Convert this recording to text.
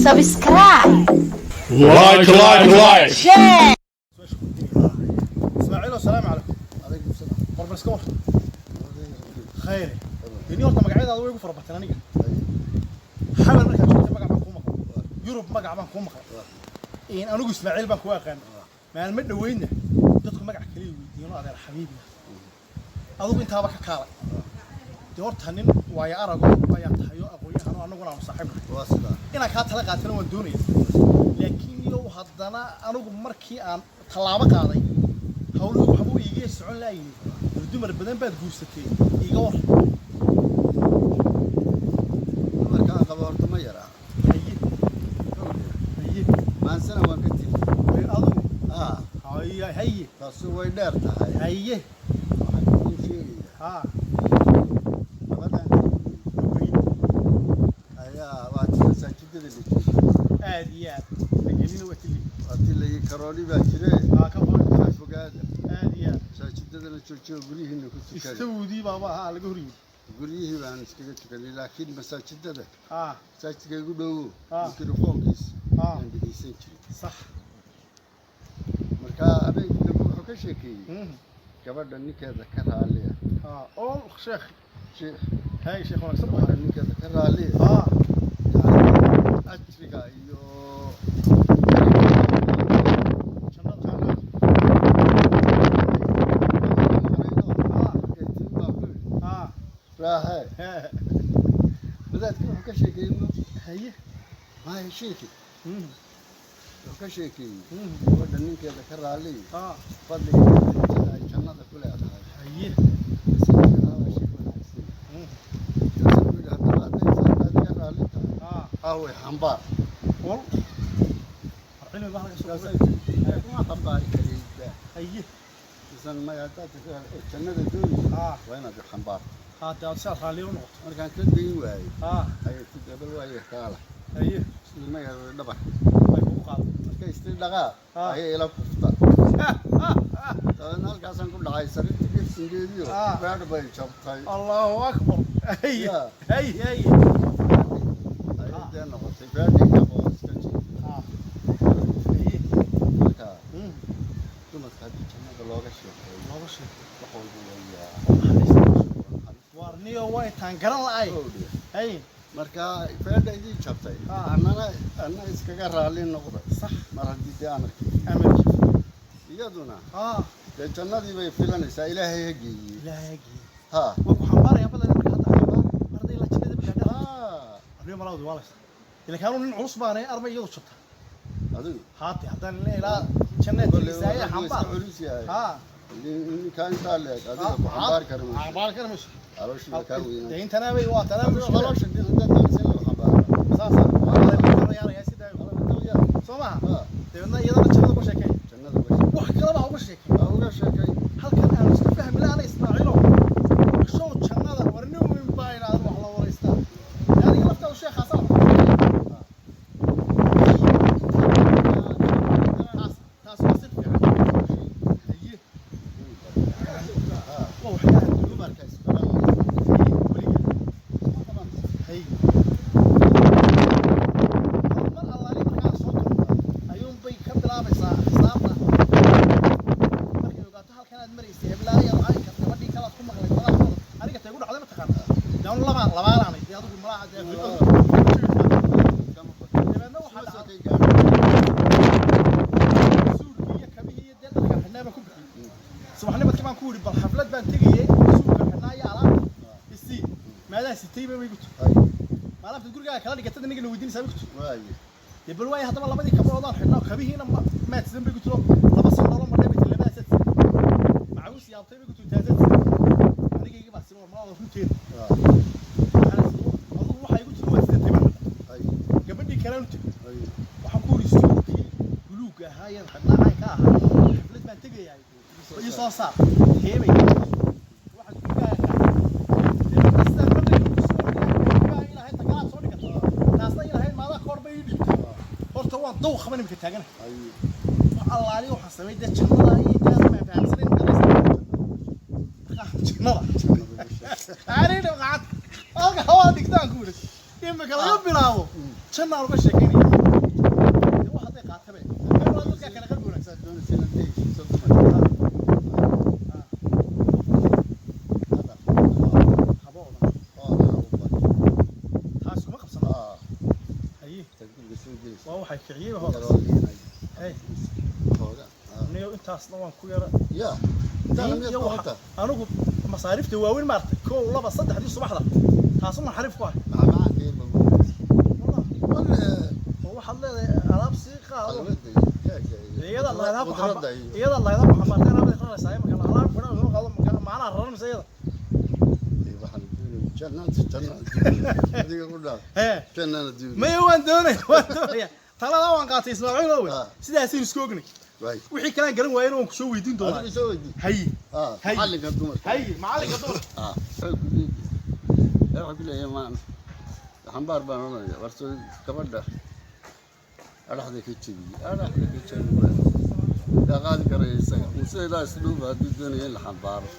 سبسكرايب لايك شير. اسماعيل والسلام عليكم. عليكم السلام. بربر سكور خير دنيا horta magacyada way ugu farabataan aniga xawal markaa joogtay magac baan ku maqlay Yurub magac baan ku maqlay in anigu Ismaaciil baan ku aqaan maalmo dhaweyna dadku magac kale weydiino adeer xabiibi adigu intaaba ka kaalay horta nin waaya arago ayaa tahayo aqoonyahan anaguna aan saaxiibnahay waa sida ina ka tala qaatana waan doonayaa laakiin iyo haddana anigu markii aan talaabo qaaday hawluhu waxa uu iiga socon laayay dumar badan baad guursatay iiga war marka qabo horta ma yara haye maansana waan ka tiri adigu haye taasi way dheer tahay haye waxaan kuu sheegayaa labadan ayaa waa masaajidada la joogo aad iyo aad lagelina watili haddii la karooli baa jire ka fogaada aad iyo aad masaajidada la joojiyo guryihiina ku tukada istawdii baaba laga horiyay guryihii baan iskaga tukanay laakiin masaajidada ها masaajidka igu dhow mikrofoonkiisa aan dhegeysan jiray صح marka habeenkii dambe wuxuu ka sheekeeyey gabadha ninkeeda ka raaliya او شيخ sheekh هاي شيخ ونكسب gabadha ninkeeda ka raaliya اه ajriga iyo راهي بدأت كيف كشيكي هي ما هي شيكي كشيكي مم. وده نينك ذكر علي اه فضلي جنة كلها هي هاوي حنبار والله حلو بقى ما حنبار كريم هي إنسان ما يعتاد جنة دوني وين هذا حنبار هذا صار خالي ونقط مركان كدي واي هاي تقبل واي كاله هي ما يدبر ما يكون قال markay istii dhagaa ayay ila kufta taana halkaasaan ku dhacay sariirta geedsingeediyo baadh bay jabtay allahu akbar هي هي هي ayay noqotay baadhii jabo iska jir هي marka dumarka haddii jannada looga sheekeeyo looga sheekeeyo wax walba way warniyo way taan garan la'ay hay marka baadhii jabtay anna iskaga raali noqday صح mar haddii amarkii iyaduna dee jannadii bay filanaysaa ilaahay ha geeyey ilaahay ha wuxuu xambaaraya badan hadda arday la jilada bilaada arniyo malaawdi walas ila kaanu nin culus baanay arma iyadu jabta adigu haati haddaan ilaa jannada isaaya xambaar ha كان قال لك هذا حمار كرمش حمار كرمش عروش كاوي ده انت ناوي واتنا مش عروش دي عندك تمثيل حمار اساسا والله يا سيدي سمع ده يلا جنة بشكل جنة بشكل wax kala baa uga sheekay uga sheekay halkan aan isku fahmi lahayn Ismaaciilo show jannada warnimo min baayna wax la wareystaa yani lafta u sheekh xasan بالحفلات بان تجي سوق الحناية على السي ماذا ستي بما يقول ما لفت تقول قال كلامي قلت نيجي نوديني سابقت واي يبل واي هذا والله بدي كبر وضع حنا خبيه هنا ما تزم بيقول له لبس النور مرة بيت اللي بس معوس يا طيب قلت تازت أنا جاي بس ما هو فهمتين أنا والله واحد يقول له ما تزم قبل كلامك وحكوا لي سوقي بلوك هاي الحنا هاي كاها الحفلات بان تجي يعني يصير صار هي بي واحد كاها waan dow qaban imka taagana Allah ali waxa sameeyay dad jannada iyo dad ma fahamsanin jannada aariin qacad halka hawa digtaan ku imka la bilaabo jannada uga sheekeynay waa waxay kiciyay hooda hey niyo intaasna waan ku yara ya anigu masaarifta waaweyn maartay 1 2 3 subaxda taasuma xariif ku ah waxaad leedahay alaab sii qaado iyada la yiraahdo maxamed rabi qaraysay marka la alaab fadhiyo soo qaado macnaha raran sayada ما يوان دوني talada waan qaatay Ismaaciil oo sidaas in isku ognay wixii kala garan waayeen oo ku soo weydiin doonaa hay macallinka dumar macallinka dumar waxa ku leeyahay maan xambaar baan oranaya warso gabadha araxda ka jibiyay qaadi karaysa isaga uu sidaas loo baad doonayay la xambaaro